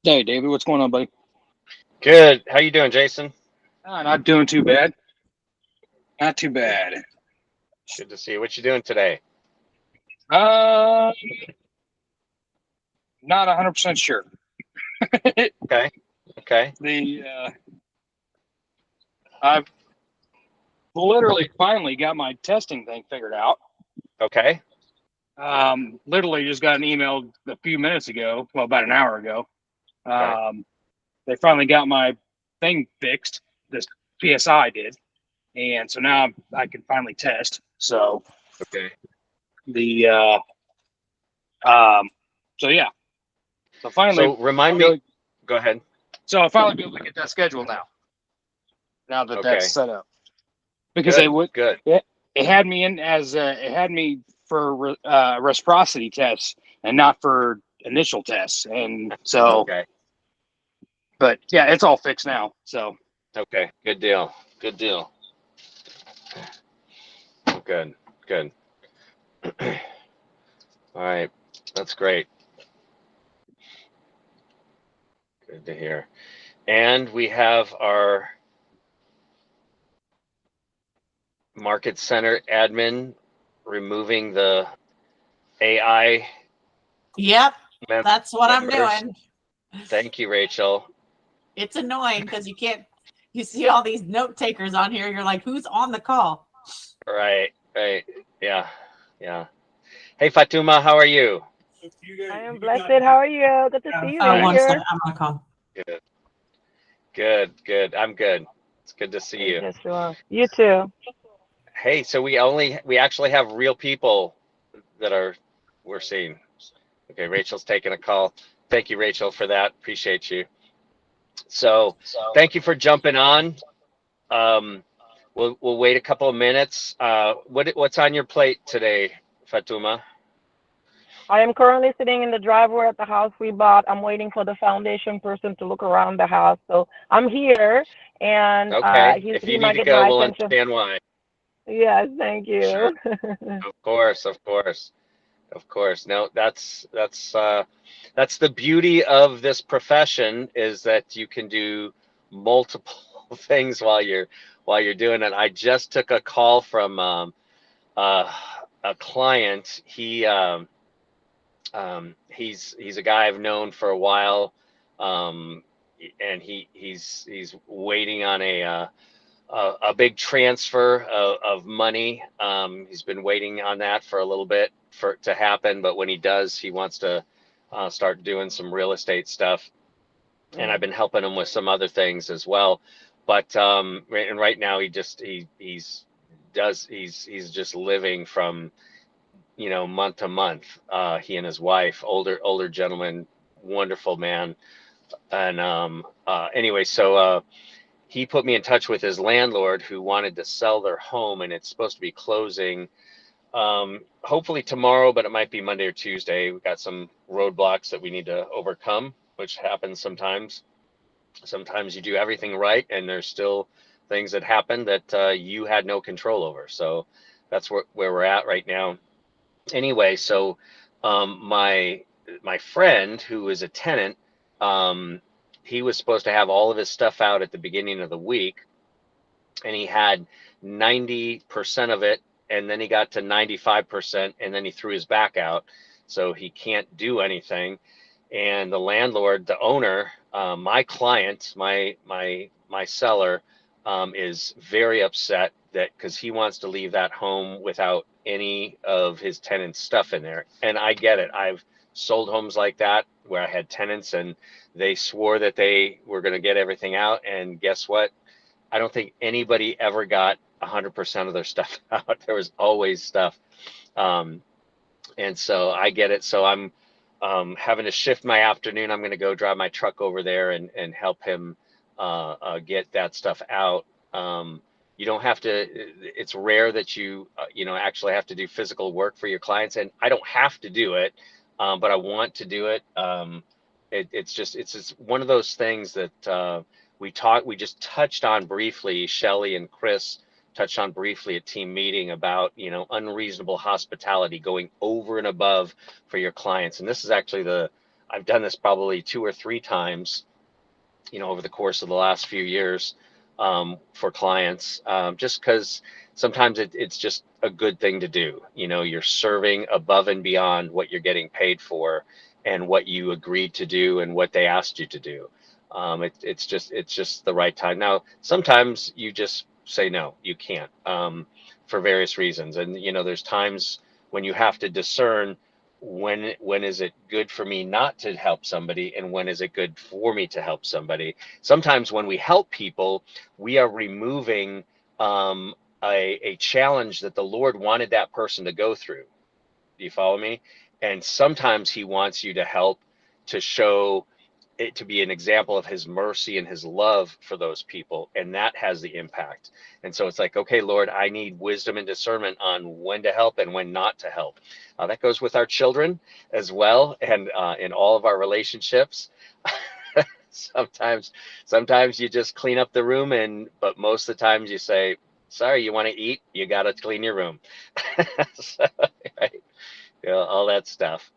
Hey, David, what's going on, buddy? Good. How you doing, Jason? Not doing too bad. Not too Good. bad. Good to see you. What you doing today? Uh, Not 100% sure. Okay. Okay. the I've literally finally got my testing thing figured out. Okay. Literally just got an email a few minutes ago, well, about an hour ago. Okay. Um, they finally got my thing fixed. This PSI did, and so now I can finally test. So Okay. the um, so yeah, so finally So remind me. really, Go ahead. so I finally be able to get that scheduled now. Now that that's Okay. set up, because they Good. would Good. it had me in as it had me for reciprocity tests and not for initial tests, and so Okay. but yeah, it's all fixed now. So Okay. Good deal. Good deal. Good. Good. All right. That's great. Good to hear. And we have our market center admin removing the AI Yep, mem- that's what I'm members. doing. Thank you, Rachel. It's annoying because you see all these note takers on here. You're like, who's on the call? Right. Right. Yeah. Yeah. Hey, Fatuma, how are you? I am blessed. How are you? Good to see you in One here. second, I'm on a call. Good, good, good. I'm good. It's good to see Praise you. Yeshua. You too. Hey, so we actually have real people that we're seeing. Okay, Rachel's taking a call. Thank you, Rachel, for that. Appreciate you. So, thank you for jumping on. Um, we'll wait a couple of minutes. What's on your plate today, Fatuma? I am currently sitting in the driveway at the house we bought. I'm waiting for the foundation person to look around the house. So I'm here, and Okay, if he you need might to get go, my we'll attention. understand why. Yes, thank Sure. you. Of course, of course. Of course. No, that's the beauty of this profession is that you can do multiple things while you're doing it. I just took a call from uh, a client. He's a guy I've known for a while, um, and he's waiting on a big transfer of money. He's been waiting on that for a little bit for to happen, but when he does, he wants to start doing some real estate stuff. And I've Mm. been helping him with some other things as well. But and right now he's just living from month to month. He and his wife, older gentleman, wonderful man. And anyway, so he put me in touch with his landlord who wanted to sell their home, and it's supposed to be closing hopefully tomorrow, but it might be Monday or Tuesday. We've got some roadblocks that we need to overcome, which happens sometimes. Sometimes you do everything right, and there's still things that happen that you had no control over. So that's where we're at right now. Anyway, so my friend who is a tenant, um, he was supposed to have all of his stuff out at the beginning of the week, and he had 90% of it, and then he got to 95%, and then he threw his back out, so he can't do anything. And the landlord, the owner, my client, my seller, is very upset that because he wants to leave that home without any of his tenants' stuff in there. And I get it. I've sold homes like that where I had tenants and they swore that they were going to get everything out. And guess what? I don't think anybody ever got 100% of their stuff out. There was always stuff. Um, and so I get it. So I'm having to shift my afternoon. I'm going to go drive my truck over there and help him get that stuff out. You don't have to, it's rare that you actually have to do physical work for your clients. And I don't have to do it, but I want to do it. It's just one of those things that we just touched on briefly. Shelly and Chris touched on briefly at team meeting about unreasonable hospitality, going over and above for your clients. And this is actually I've done this probably 2 or 3 times, over the course of the last few years, for clients, just because sometimes it's just a good thing to do. You're serving above and beyond what you're getting paid for and what you agreed to do and what they asked you to do. It's just the right time. Now, sometimes you just say no, you can't, for various reasons. And there's times when you have to discern when is it good for me not to help somebody, and when is it good for me to help somebody. Sometimes when we help people, we are removing a challenge that the Lord wanted that person to go through. Do you follow me? And sometimes he wants you to help to show it, to be an example of his mercy and his love for those people, and that has the impact. And so it's like, okay, Lord, I need wisdom and discernment on when to help and when not to help. That goes with our children as well, and in all of our relationships. Sometimes you just clean up the room, but most of the times you say, sorry, you want to eat, you got to clean your room. So, right? All that stuff.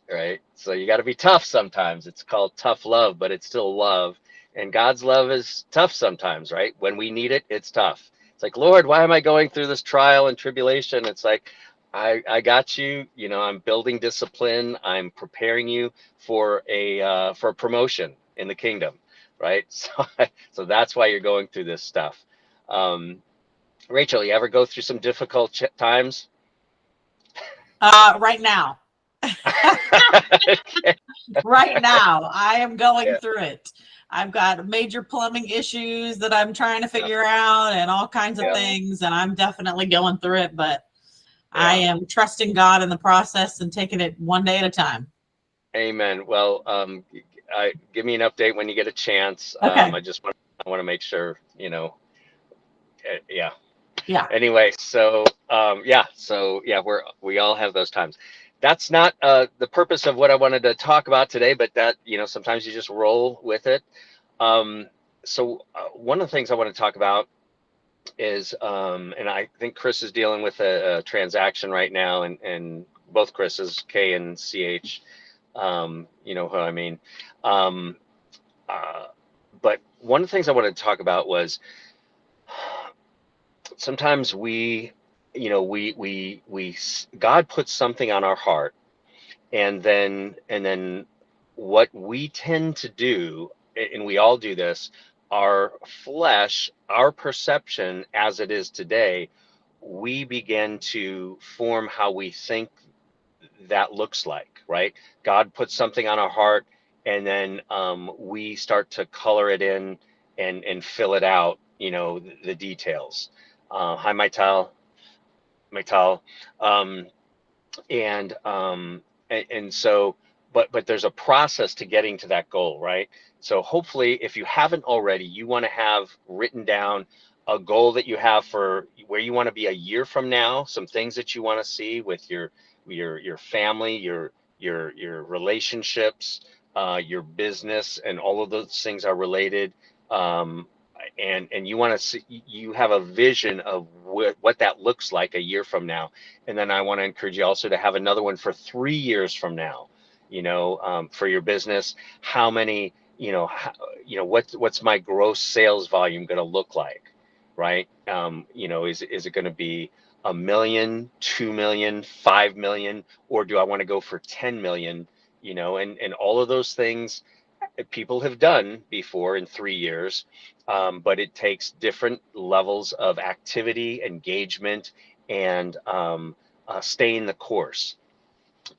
Right? So you got to be tough sometimes. It's called tough love, but it's still love. And God's love is tough sometimes, right? When we need it, it's tough. It's like, Lord, why am I going through this trial and tribulation? It's like, I got you. I'm building discipline. I'm preparing you for a promotion in the kingdom, right? So that's why you're going through this stuff. Rachel, you ever go through some difficult times? Right now. Okay. Right now, I am going Yeah. through it. I've got major plumbing issues that I'm trying to figure out and all kinds of Yeah. things, and I'm definitely going through it, but Yeah. I am trusting God in the process and taking it one day at a time. Amen. Well, give me an update when you get a chance. Okay. I want to make sure, yeah. Yeah. Anyway, so we all have those times. That's not the purpose of what I wanted to talk about today, but that, sometimes you just roll with it. So one of the things I want to talk about is, and I think Chris is dealing with a transaction right now, and both Chris's, K and CH, you know who I mean. But one of the things I wanted to talk about was, sometimes God puts something on our heart, and then what we tend to do, and we all do this, our flesh, our perception as it is today, we begin to form how we think that looks like, right? God puts something on our heart, and then we start to color it in and fill it out, the details. Hi, Maital. Um, and so, but there's a process to getting to that goal, right? So hopefully, if you haven't already, you want to have written down a goal that you have for where you want to be a year from now, some things that you want to see with your family, your relationships, your business, and all of those things are related. Um, and you want to see, you have a vision of what that looks like a year from now. And then I want to encourage you also to have another one for 3 years from now, for your business. How many, what's my gross sales volume going to look like, right? Is it going to be 1 million, 2 million, 5 million, or do I want to go for 10 million? And all of those things people have done before in 3 years, but it takes different levels of activity, engagement, and staying the course.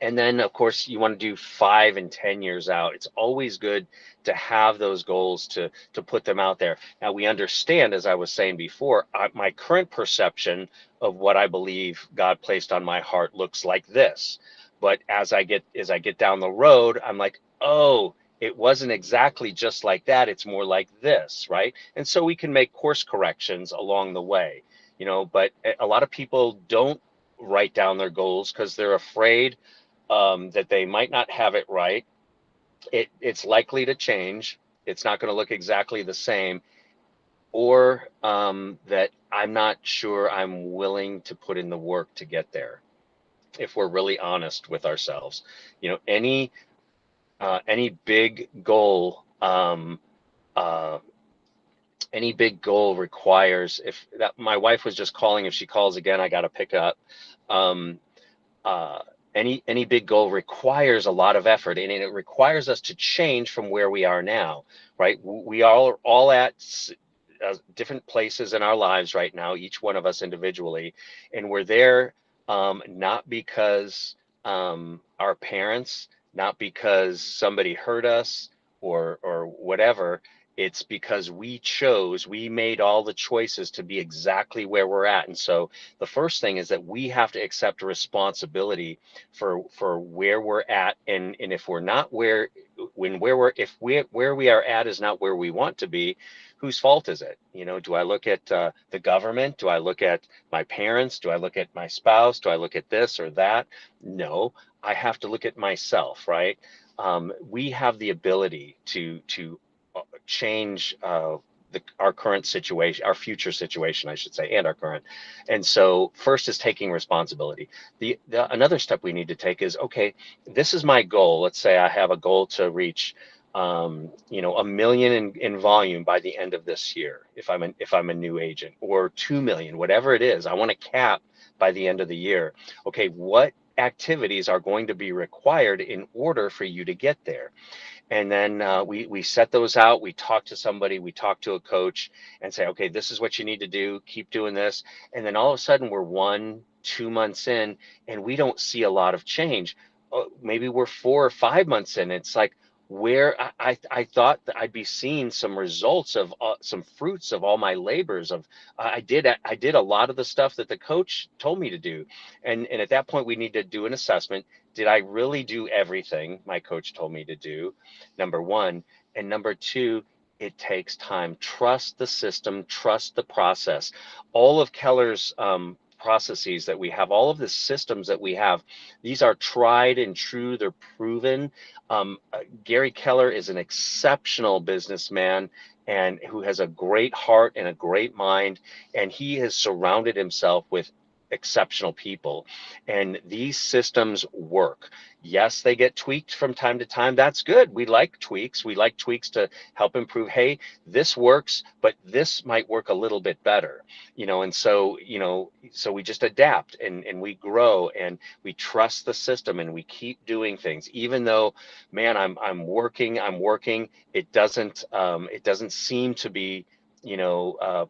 And then, of course, you want to do 5 and 10 years out. It's always good to have those goals, to put them out there. Now, we understand, as I was saying before, my current perception of what I believe God placed on my heart looks like this. But as I get down the road, I'm like, oh, it wasn't exactly just like that. It's more like this, right? And so we can make course corrections along the way, but a lot of people don't write down their goals because they're afraid that they might not have it right. It's likely to change. It's not going to look exactly the same, or that I'm not sure I'm willing to put in the work to get there. If we're really honest with ourselves, any any big goal, uh, any big goal requires, if that, my wife was just calling, if she calls again, I got to pick up. Um, uh, any big goal requires a lot of effort, and it requires us to change from where we are now, right? We are all at different places in our lives right now, each one of us individually, and we're there not because our parents, not because somebody hurt us or whatever. It's because we made all the choices to be exactly where we're at. And so the first thing is that we have to accept a responsibility for where we're at, and if we're not where where we are at is not where we want to be, whose fault is it? You know, do I look at the government? Do I look at my parents? Do I look at my spouse? Do I look at this or that? No, I have to look at myself, right? We have the ability to change our current situation, our future situation, I should say, and our current. And so first is taking responsibility. Another step we need to take is, okay, this is my goal. Let's say I have a goal to reach, you know, 1 million in volume by the end of this year, if I'm a new agent, or 2 million, whatever it is. I want to cap by the end of the year. Okay, what activities are going to be required in order for you to get there? And then we set those out. We talk to somebody, we talk to a coach and say, okay, this is what you need to do. Keep doing this. And then all of a sudden we're 1-2 months in and we don't see a lot of change. Maybe we're 4 or 5 months in. It's like, where I thought that I'd be seeing some results of some fruits of all my labors of I did a lot of the stuff that the coach told me to do. And at that point we need to do an assessment. Did I really do everything my coach told me to do? Number one. And number two, it takes time. Trust the system, trust the process. All of Keller's processes that we have, all of the systems that we have, these are tried and true, they're proven. Gary Keller is an exceptional businessman and who has a great heart and a great mind, and he has surrounded himself with exceptional people, and these systems work. Yes, they get tweaked from time to time. That's good. We like tweaks. We like tweaks to help improve. Hey, this works, but this might work a little bit better, you know. And so, you know, so we just adapt and we grow and we trust the system and we keep doing things, even though, man, I'm working. It doesn't seem to be, you know,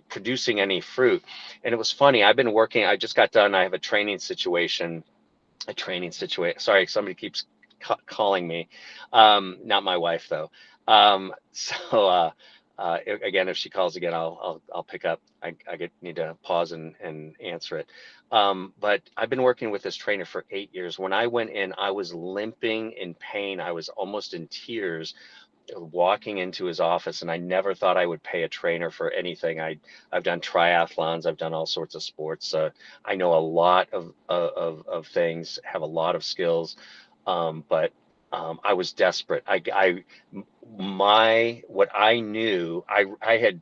producing any fruit. And it was funny. I've been working. I just got done. I have a training situation. Sorry, somebody keeps calling me. Not my wife though. Again, if she calls again, I'll pick up. I need to pause and answer it. But I've been working with this trainer for 8 years. When I went in, I was limping in pain. I was almost in tears walking into his office, and I never thought I would pay a trainer for anything. I've done triathlons, I've done all sorts of sports. I know a lot of things, have a lot of skills, but I was desperate. What I knew, I had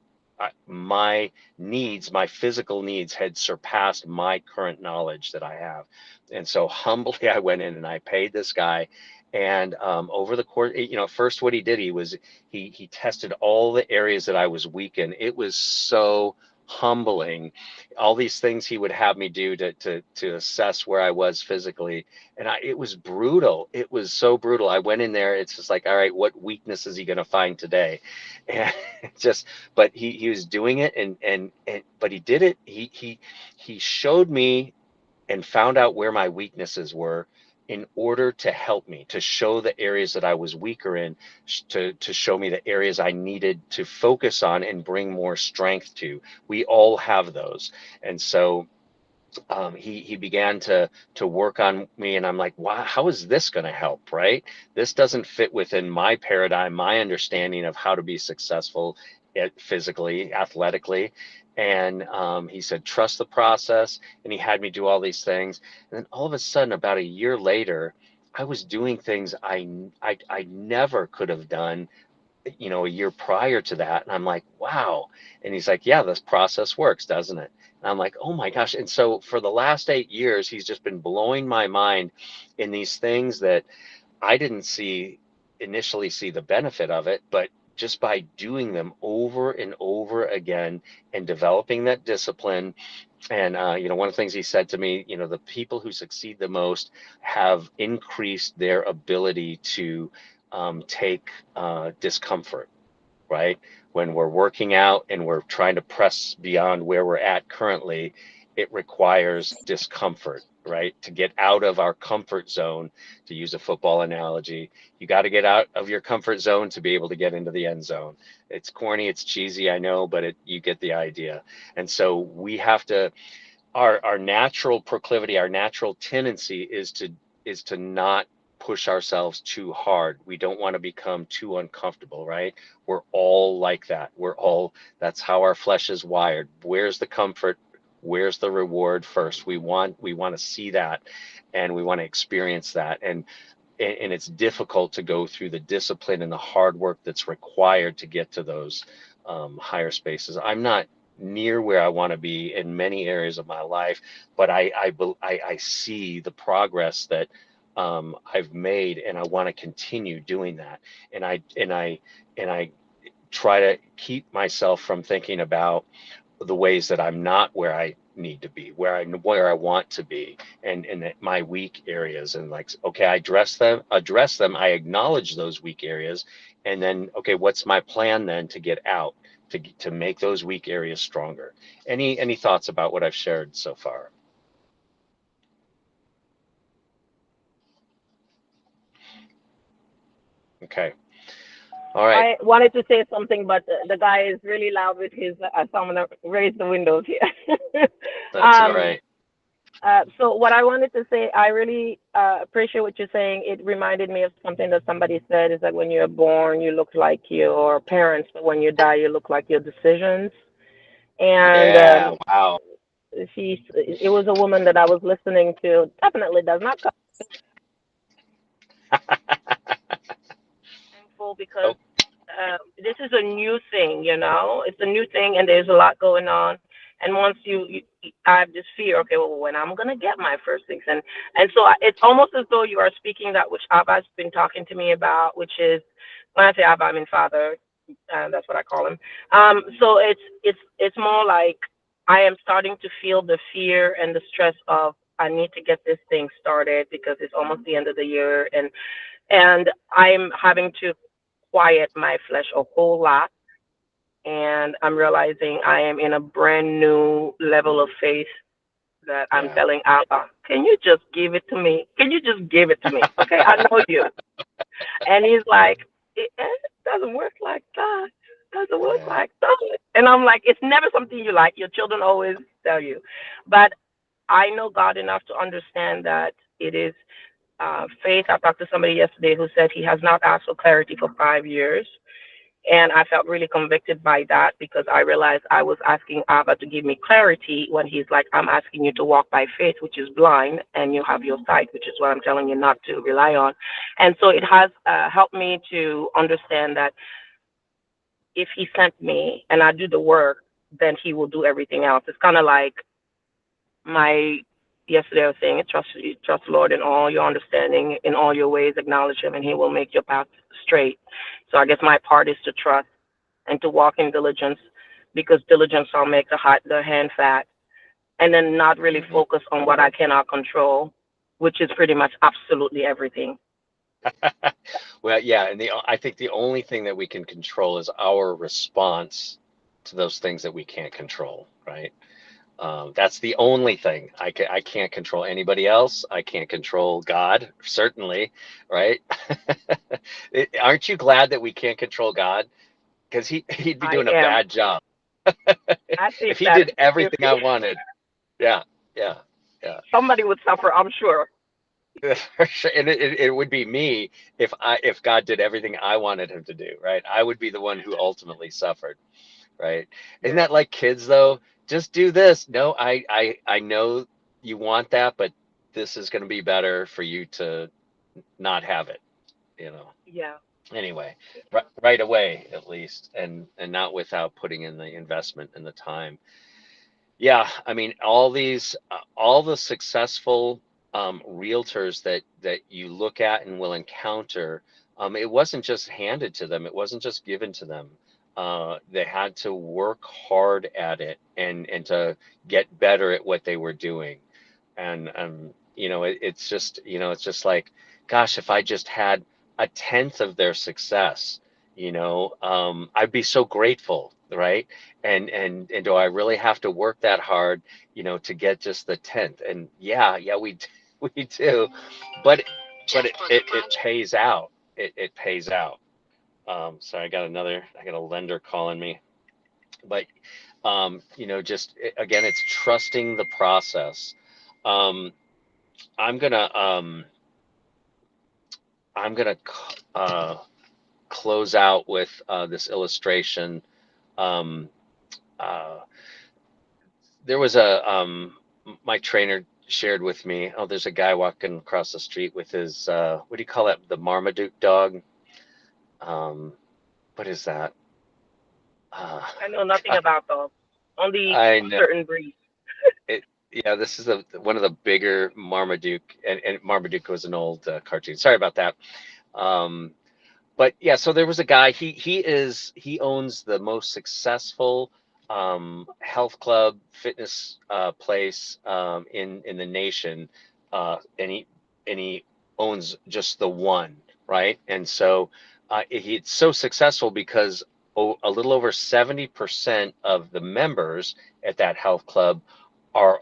my needs, my physical needs had surpassed my current knowledge that I have, and so humbly I went in and I paid this guy. And over the course, you know, first what he did, he tested all the areas that I was weak in. It was so humbling, all these things he would have me do to assess where I was physically. And it was brutal. It was so brutal. I went in there, it's just like, all right, what weakness is he going to find today? And but he was doing it, but he did it. He showed me and found out where my weaknesses were in order to help me, to show the areas that I was weaker in, to show me the areas I needed to focus on and bring more strength to. We all have those. And so he began to work on me, and I'm like, wow, how is this going to help? Right? This doesn't fit within my paradigm, my understanding of how to be successful physically, athletically. And he said, trust the process. And he had me do all these things. And then all of a sudden, about a year later, I was doing things I never could have done, you know, a year prior to that. And I'm like, wow. And he's like, yeah, this process works, doesn't it? And I'm like, oh my gosh. And so for the last 8 years, he's just been blowing my mind in these things that I didn't initially see the benefit of it, but just by doing them over and over again and developing that discipline. And, one of the things he said to me, the people who succeed the most have increased their ability to take discomfort, right? When we're working out and we're trying to press beyond where we're at currently, it requires discomfort, right? To get out of our comfort zone, to use a football analogy, you got to get out of your comfort zone to be able to get into the end zone. It's corny, it's cheesy, I know, but you get the idea. And so we have to, our natural proclivity, our natural tendency is to not push ourselves too hard. We don't want to become too uncomfortable, right? We're all like that. That's how our flesh is wired. Where's the comfort? Where's the reward first? We want to see that, and we want to experience that. And it's difficult to go through the discipline and the hard work that's required to get to those higher spaces. I'm not near where I want to be in many areas of my life, but I see the progress that I've made, and I want to continue doing that. And I try to keep myself from thinking about the ways that I'm not where I need to be, where I want to be, and my weak areas. And like, okay, I address them, I acknowledge those weak areas, and then, okay, what's my plan then to get out, to make those weak areas stronger? Any thoughts about what I've shared so far? Okay. All right. I wanted to say something, but the guy is really loud with his. So I'm gonna raise the windows here. That's all right. So what I wanted to say, I really appreciate what you're saying. It reminded me of something that somebody said, is that when you're born, you look like your parents, but when you die, you look like your decisions. And Yeah. Wow. it was a woman that I was listening to. Definitely does not come thankful because Oh, this is a new thing, it's a new thing, and there's a lot going on. And once I have this fear, okay, well, when I'm gonna get my first things, and so it's almost as though you are speaking that which Abba's been talking to me about, which is, when I say Abba, I mean Father, that's what I call him. So it's more like I am starting to feel the fear and the stress of, I need to get this thing started because it's almost the end of the year, and I'm having to quiet my flesh a whole lot. And I'm realizing I am in a brand new level of faith that I'm yeah. telling Abba, can you just give it to me? Can you just give it to me? Okay, I know you. And he's like, it doesn't work like that. It doesn't work Yeah. like that. And I'm like, it's never something you like. Your children always tell you. But I know God enough to understand that it is faith. I talked to somebody yesterday who said he has not asked for clarity for 5 years. And I felt really convicted by that because I realized I was asking Abba to give me clarity when he's like, I'm asking you to walk by faith, which is blind, and you have your sight, which is what I'm telling you not to rely on. And so it has helped me to understand that if he sent me and I do the work, then he will do everything else. It's kind of like my yesterday I was saying, trust the Lord in all your understanding, in all your ways, acknowledge him, and he will make your path straight. So I guess my part is to trust and to walk in diligence, because diligence will make the hand fat, and then not really focus on what I cannot control, which is pretty much absolutely everything. Well, yeah, and I think the only thing that we can control is our response to those things that we can't control, right? That's the only thing. I can't control anybody else. I can't control God, certainly, right? Aren't you glad that we can't control God? Because he'd be I doing a am. bad job I if think he that did everything I wanted. Yeah, yeah, yeah. somebody would suffer, I'm sure. For sure. And it would be me if God did everything I wanted him to do, right? I would be the one who ultimately suffered, right? Isn't Yeah. that like kids though? Just do this. No, I know you want that, but this is going to be better for you to not have it, you know. Yeah. Anyway, right away at least, and not without putting in the investment and the time. Yeah, I mean, all the successful realtors that you look at and will encounter, it wasn't just handed to them. It wasn't just given to them. They had to work hard at it and to get better at what they were doing. And it's just it's just like, gosh, if I just had a tenth of their success, I'd be so grateful, right? And do I really have to work that hard, to get just the tenth? And yeah, we we do, but it pays out. It pays out. So I got a lender calling me, but just again, it's trusting the process. Um, I'm gonna close out with this illustration. Um, uh, there was my trainer shared with me. Oh, there's a guy walking across the street with his what do you call that? The Marmaduke dog. Um, what is that? I know nothing about dogs. Only I know certain breeds. it. Yeah, this is one of the bigger Marmaduke, and Marmaduke was an old cartoon. Sorry about that. Um, but yeah, so there was a guy. He owns the most successful health club fitness place in the nation, and he owns just the one, right? And so it's so successful because a little over 70% of the members at that health club are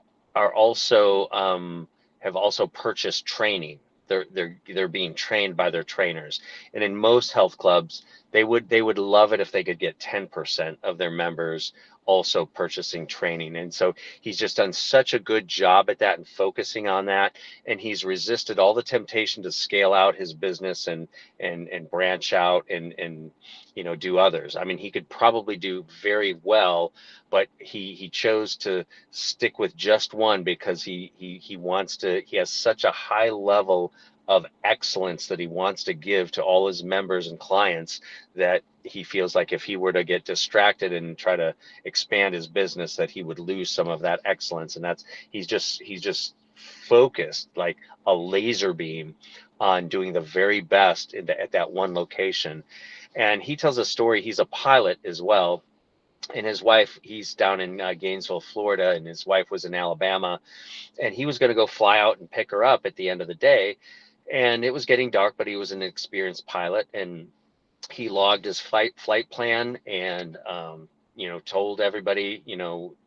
also have also purchased training. They're being trained by their trainers. And in most health clubs, they would love it if they could get 10% of their members also purchasing training. And so he's just done such a good job at that and focusing on that. And he's resisted all the temptation to scale out his business and branch out and do others. I mean, he could probably do very well, but he chose to stick with just one because he has such a high level of excellence that he wants to give to all his members and clients, that he feels like if he were to get distracted and try to expand his business, that he would lose some of that excellence. And he's just focused like a laser beam on doing the very best at that one location. And he tells a story. He's a pilot as well, and his wife, he's down in Gainesville, Florida, and his wife was in Alabama, and he was going to go fly out and pick her up at the end of the day. And it was getting dark, but he was an experienced pilot, and he logged his flight plan and told everybody,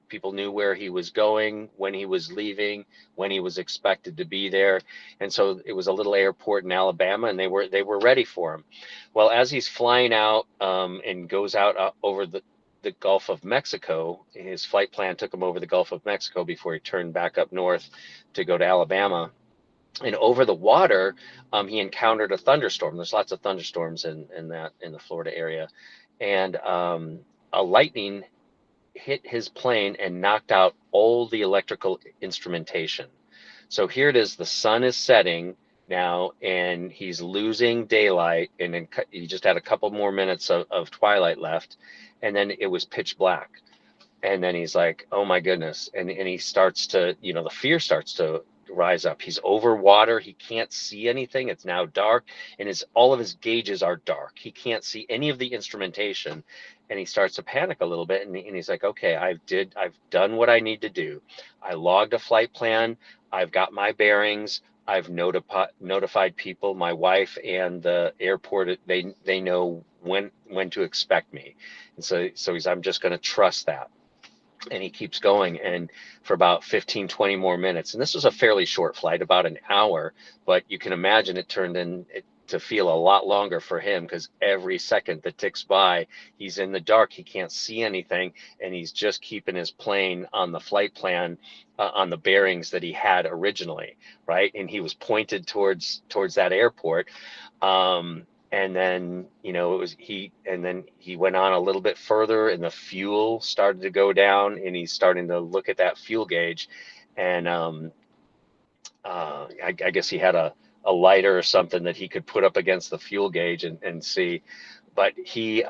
people knew where he was going, when he was leaving, when he was expected to be there. And so it was a little airport in Alabama, and they were ready for him. Well, as he's flying out and goes out over the Gulf of Mexico, his flight plan took him over the Gulf of Mexico before he turned back up north to go to Alabama. And over the water, he encountered a thunderstorm. There's lots of thunderstorms in the Florida area, and a lightning hit his plane and knocked out all the electrical instrumentation. So here it is, the sun is setting now, and he's losing daylight, and then he just had a couple more minutes of twilight left, and then it was pitch black. And then he's like, oh my goodness. And he starts to, the fear starts to rise up. He's over water. He can't see anything. It's now dark, and all of his gauges are dark. He can't see any of the instrumentation, and he starts to panic a little bit. And he's like, okay, I've done what I need to do. I logged a flight plan. I've got my bearings. I've notified people, my wife and the airport. They know when to expect me. And so I'm just going to trust that. And he keeps going, and for about 15-20 more minutes, and this was a fairly short flight, about an hour, but you can imagine it turned to feel a lot longer for him, because every second that ticks by, he's in the dark, he can't see anything, and he's just keeping his plane on the flight plan, on the bearings that he had originally, right? And he was pointed towards that airport. And then, he went on a little bit further, and the fuel started to go down, and he's starting to look at that fuel gauge. And I guess he had a lighter or something that he could put up against the fuel gauge and see. But he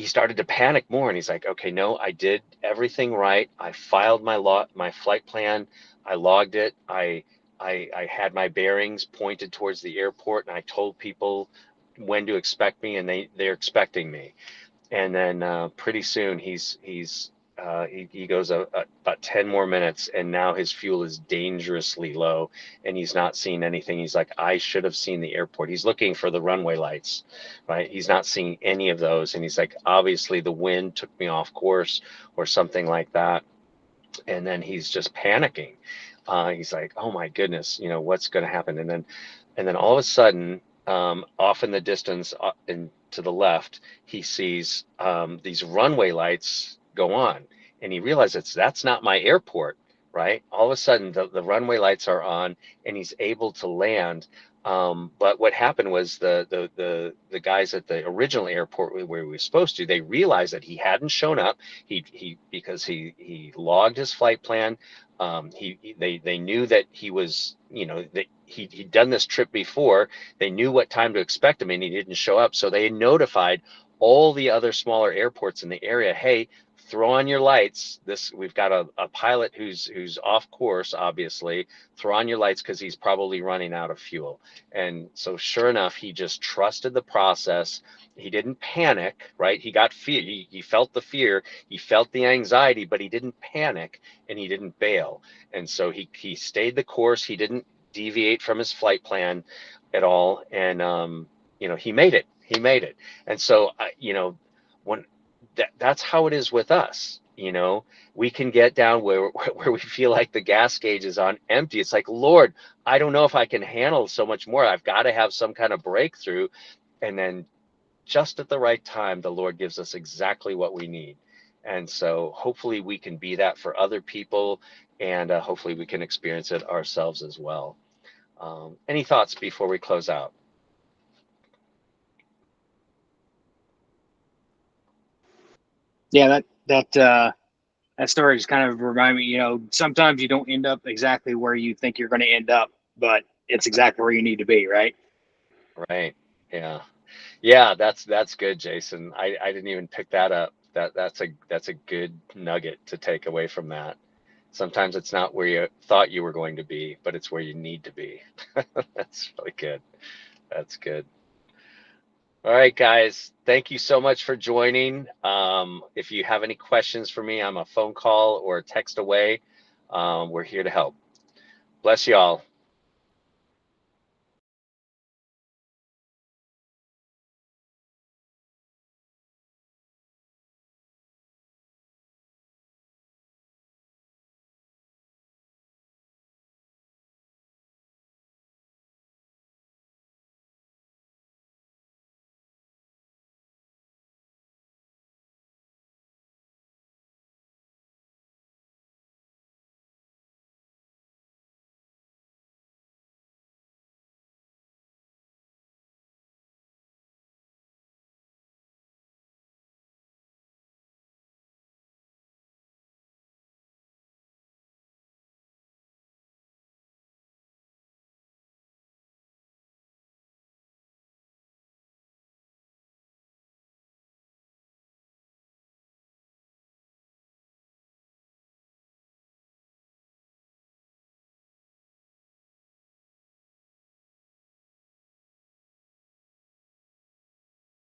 started to panic more, and he's like, okay, no, I did everything right. I filed my flight plan. I logged it. I I had my bearings pointed towards the airport, and I told people when to expect me, and they're expecting me. And then pretty soon he goes about 10 more minutes, and now his fuel is dangerously low, and he's not seeing anything. He's like, I should have seen the airport. He's looking for the runway lights, right? He's not seeing any of those, and he's like, obviously the wind took me off course or something like that. And then he's just panicking. He's like, oh my goodness, what's going to happen? And then all of a sudden, off in the distance, and to the left, he sees these runway lights go on, and he realizes that's not my airport, right? All of a sudden, the runway lights are on, and he's able to land. But what happened was the guys at the original airport where we were supposed to, they realized that he hadn't shown up. Because he logged his flight plan. They knew that he was, that he'd done this trip before. They knew what time to expect him, and he didn't show up. So they notified all the other smaller airports in the area, hey, throw on your lights. We've got a pilot who's off course, obviously. Throw on your lights because he's probably running out of fuel. And so sure enough, he just trusted the process. He didn't panic, right? He got fear. He felt the fear. He felt the anxiety, but he didn't panic, and he didn't bail. And so he stayed the course. He didn't deviate from his flight plan at all. And, he made it. He made it. And so, when that's how it is with us. We can get down where we feel like the gas gauge is on empty. It's like, Lord, I don't know if I can handle so much more. I've got to have some kind of breakthrough. And then just at the right time, the Lord gives us exactly what we need. And so hopefully we can be that for other people, and hopefully we can experience it ourselves as well. Any thoughts before we close out? Yeah, that story just kind of remind me, sometimes you don't end up exactly where you think you're going to end up, but it's exactly where you need to be, right? Right. Yeah, that's good, Jason. I didn't even pick that up. That's a good nugget to take away from that. Sometimes it's not where you thought you were going to be, but it's where you need to be. That's really good. That's good. All right, guys. Thank you so much for joining. If you have any questions for me, I'm a phone call or a text away. We're here to help. Bless you all.